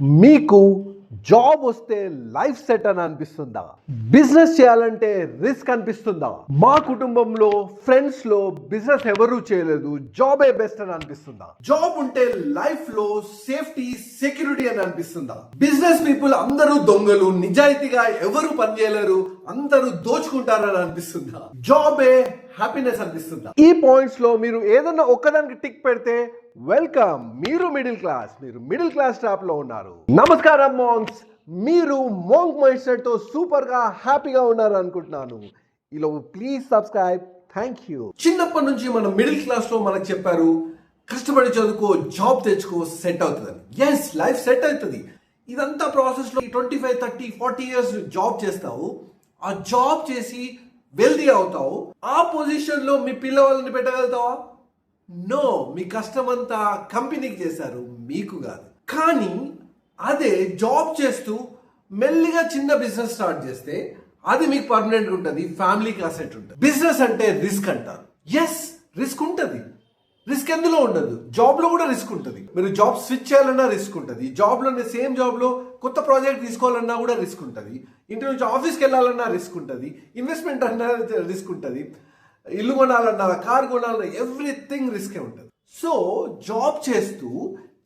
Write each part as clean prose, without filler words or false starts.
మీకు జాబ్ వస్తే life set అని అనిపిస్తుందా? బిజినెస్ చేయాలంటే రిస్క్ అనిపిస్తుందా? మా కుటుంబంలో ఫ్రెండ్స్ లో బిజినెస్ ఎవరూ చేయలేదు, జాబే బెస్ట్ అని అనిపిస్తుందా? జాబ్ ఉంటే లైఫ్ లో సేఫ్టీ సెక్యూరిటీ అని అనిపిస్తుందా? బిజినెస్ పీపుల్ అందరూ దొంగలు, నిజాయితీగా ఎవరు పనిచేయలేరు, అందరూ దోచుకుంటారని అనిపిస్తుందా? జాబే హ్యాపీనెస్ అనిపిస్తుందా? ఈ పాయింట్స్ లో మీరు ఏదన్నా ఒక్కదానికి టిక్ పెడితే వెల్కమ్, మీరు మిడిల్ క్లాస్ ట్రాప్ లో ఉన్నారు. నమస్కారం మాంక్స్, మీరు మోంక్ మైండ్ సెట్ తో సూపర్ గా హ్యాపీగా ఉన్నారు అనుకుంటున్నాను. ఇలా ప్లీజ్ సబ్స్క్రైబ్, థ్యాంక్ యూ. చిన్నప్పటి నుంచి మన మిడిల్ క్లాస్ లో మనకు చెప్పారు, కష్టపడి చదువుకో, జాబ్ తెచ్చుకో, సెట్ అవుతుందని. ఎస్, లైఫ్ సెట్ అవుతుంది. ఇదంతా ప్రాసెస్ లో 25, 30, 40 ఇయర్స్ జాబ్ చేస్తావు. ఆ జాబ్ చేసి వెల్దీ అవుతావు. ఆ పొజిషన్ లో మీ పిల్లవాళ్ళని పెట్టగలుగుతావా? నో, మీ కష్టం అంతా కంపెనీకి చేశారు, మీకు కాదు. కానీ అదే జాబ్ చేస్తూ మెల్లిగా చిన్న బిజినెస్ స్టార్ట్ చేస్తే అది మీకు పర్మనెంట్ ఉంటుంది, ఫ్యామిలీకి అసెట్ ఉంటుంది. బిజినెస్ అంటే రిస్క్ అంటారు. ఎస్, రిస్క్ ఉంటుంది. రిస్క్ ఎందులో ఉండదు? జాబ్ లో కూడా రిస్క్ ఉంటుంది. మీరు జాబ్ స్విచ్ చేయాలన్నా రిస్క్ ఉంటుంది. జాబ్ లోనే సేమ్ జాబ్ లో కొత్త ప్రాజెక్ట్ తీసుకోవాలన్నా కూడా రిస్క్ ఉంటుంది. ఇంటి నుంచి ఆఫీస్కి వెళ్ళాలన్నా రిస్క్ ఉంటుంది. ఇన్వెస్ట్మెంట్ అన్నా రిస్క్ ఉంటుంది. ఇల్లు కొనాలన్నా, కార్ కొనాలన్నా, ఎవ్రీథింగ్ రిస్కే ఉంటుంది. సో జాబ్ చేస్తూ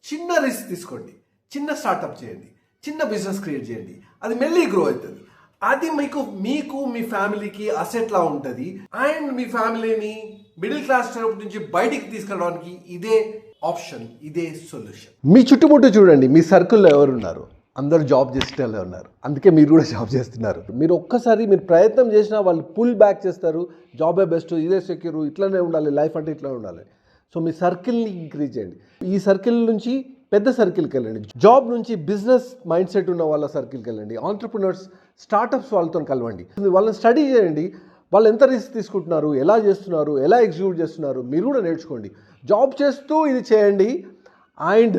చిన్న రిస్క్ తీసుకోండి, చిన్న స్టార్ట్అప్ చేయండి, చిన్న బిజినెస్ క్రియేట్ చేయండి. అది మెల్లి గ్రో అవుతుంది. అది మీకు మీ ఫ్యామిలీకి అసెట్ లా ఉంటుంది. అండ్ మీ ఫ్యామిలీని మిడిల్ క్లాస్ నుంచి బయటికి తీసుకెళ్ళడానికి ఇదే ఆప్షన్, ఇదే సొల్యూషన్. మీ చుట్టుముట్టు చూడండి, మీ సర్కిల్లో ఎవరున్నారు? అందరూ జాబ్ చేసేటోళ్ళే ఉన్నారు. అందుకే మీరు కూడా జాబ్ చేస్తున్నారు. మీరు ఒక్కసారి మీరు ప్రయత్నం చేసినా వాళ్ళు పుల్ బ్యాక్ చేస్తారు. జాబే బెస్ట్, ఇదే సెక్యూర్, ఇట్లనే ఉండాలి, లైఫ్ అంటే ఇట్లా ఉండాలి. సో మీ సర్కిల్ని ఇంక్రీజ్ చేయండి. ఈ సర్కిల్ నుంచి పెద్ద సర్కిల్కి వెళ్ళండి. జాబ్ నుంచి బిజినెస్ మైండ్ సెట్ ఉన్న వాళ్ళ సర్కిల్కి వెళ్ళండి. ఆంటర్ప్రినర్స్, స్టార్టప్స్ వాళ్ళతో కలవండి. వాళ్ళని స్టడీ చేయండి. వాళ్ళు ఎంత రిస్క్ తీసుకుంటున్నారు, ఎలా చేస్తున్నారు, ఎలా ఎగ్జిక్యూట్ చేస్తున్నారు, మీరు కూడా నేర్చుకోండి. జాబ్ చేస్తూ ఇది చేయండి. అండ్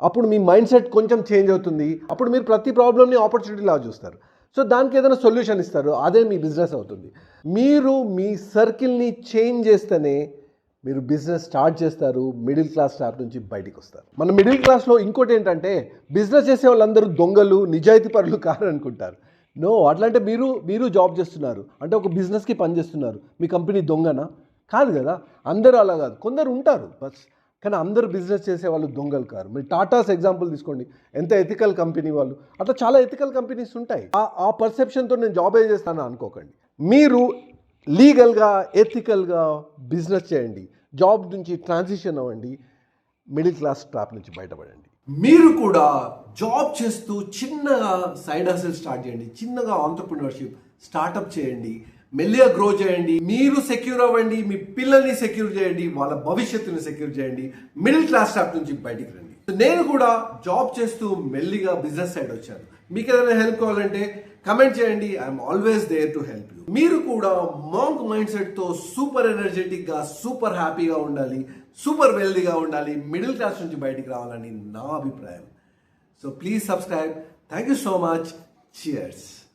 అప్పుడు మీ మైండ్ సెట్ కొంచెం చేంజ్ అవుతుంది. అప్పుడు మీరు ప్రతి ప్రాబ్లమ్ని ఆపర్చునిటీ లాగా చూస్తారు. సో దానికి ఏదైనా సొల్యూషన్ ఇస్తారు, అదే మీ బిజినెస్ అవుతుంది. మీరు మీ సర్కిల్ని చేంజ్ చేస్తేనే మీరు బిజినెస్ స్టార్ట్ చేస్తారు, మిడిల్ క్లాస్ ట్రాప్ నుంచి బయటికి వస్తారు. మన మిడిల్ క్లాస్లో ఇంకోటి ఏంటంటే, బిజినెస్ చేసే వాళ్ళందరూ దొంగలు, నిజాయితీ పరులు కారు అనుకుంటారు. నో, అట్లంటే మీరు జాబ్ చేస్తున్నారు అంటే ఒక బిజినెస్కి పని చేస్తున్నారు. మీ కంపెనీ దొంగనా? కాదు కదా. అందరూ అలా కాదు, కొందరు ఉంటారు బస్. కానీ అందరూ బిజినెస్ చేసే వాళ్ళు దొంగలు కారు. మీరు టాటాస్ ఎగ్జాంపుల్ తీసుకోండి, ఎంత ఎథికల్ కంపెనీ వాళ్ళు. అట్లా చాలా ఎథికల్ కంపెనీస్ ఉంటాయి. ఆ పర్సెప్షన్తో నేను జాబ్ ఏం చేస్తాను అనుకోకండి. మీరు లీగల్గా, ఎథికల్గా బిజినెస్ చేయండి. జాబ్ నుంచి ట్రాన్సిషన్ అవ్వండి, మిడిల్ క్లాస్ ట్రాప్ నుంచి బయటపడండి. మీరు కూడా జాబ్ చేస్తూ చిన్నగా సైడ్ హసల్ స్టార్ట్ చేయండి, చిన్నగా ఆంటర్ప్రినర్షిప్ స్టార్ట్అప్ చేయండి, మెల్లిగా గ్రో చేయండి. మీరు సెక్యూర్ అవ్వండి, మీ పిల్లల్ని సెక్యూర్ చేయండి, వాళ్ళ భవిష్యత్తుని సెక్యూర్ చేయండి. మిడిల్ క్లాస్ ట్రాప్ నుంచి బయటికి రండి. నేను కూడా జాబ్ చేస్తూ మెల్లిగా బిజినెస్ సైడ్ వచ్చాను. మీకు ఏదైనా హెల్ప్ కావాలంటే కమెంట్ చేయండి. I'm always there to help you. మీరు కూడా మాంక్ మైండ్ సెట్ తో సూపర్ ఎనర్జెటిక్ గా, సూపర్ హ్యాపీగా ఉండాలి, సూపర్ వెల్దీగా ఉండాలి, మిడిల్ క్లాస్ నుంచి బయటికి రావాలని నా అభిప్రాయం. So please subscribe. Thank you so much. Cheers.